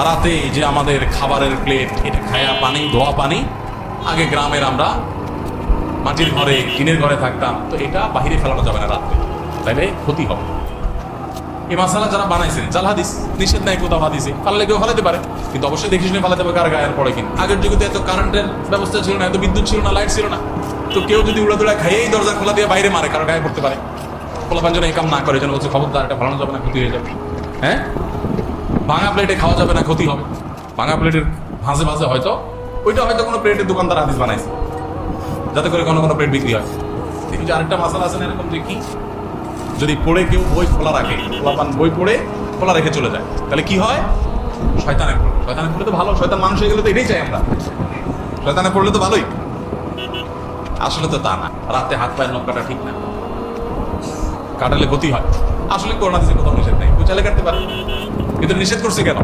রাতে যে আমাদের খাবারের প্লেট, এটা খায়া পানি, ধোয়া পানি, আগে গ্রামের আমরা মাটির ঘরে, টিনের ঘরে থাকতাম, তো এটা বাহিরে ফেলানো যাবে না রাত্রে, তাইলে ক্ষতি হবে। এই মাসালা যারা বানাইছেন, জাল হাদিস, নিষেধ নাই কোথাও হাদিসে, ফাললে কেউ ফালাতে পারে, কিন্তু অবশ্যই দেখে শুনে ফালাতে হবে কার গায়ের পড়ে কিনা। আগের যুগে তো এত কারেন্টের ব্যবস্থা ছিল না, এত বিদ্যুৎ ছিল না, লাইট ছিল না, তো কেউ যদি উড়াদুড়া খাইয়েই দরজা খোলা দিয়ে বাইরে মারে, কারো গায়ে পড়তে পারে। খোলা যেন এই কাম না করে, যেন বলছে খবরদার এটা ফালানো যাবে না, ক্ষতি হয়ে যাবে। হ্যাঁ, ভাঙা প্লেটে খাওয়া যাবে না, ক্ষতি হবে। ভাঙা প্লেটের ভাঁজে ভাঁজে হয়তো ওইটা হয়তো কোনো প্লেটের দোকানদার হাদিস বানাইছে, যাতে করে কোনো কোনো প্লেট বিক্রি হয়। কিন্তু আরেকটা মাসালা আছে না এরকম, যে কি যদি পড়ে কেউ বই খোলা রাখে, খোলাপান বই পড়ে খোলা রেখে চলে যায়, তাহলে কি হয়? শয়তানে পড়ে। শয়তানে পড়লে তো ভালো, শয়তান মানুষ হয়ে গেলে তো এটাই চাই আমরা, শয়তানে পড়লে তো ভালোই। আসলে তো তা না, রাতে হাত পায়ের নখ কাটা ঠিক না, কাটালে ক্ষতি হয়। আসলে করোনা দিচ্ছে কোথাও নিষেধ নেই, চাইলে কাটতে পারে, কিন্তু নিষেধ করছে কেন?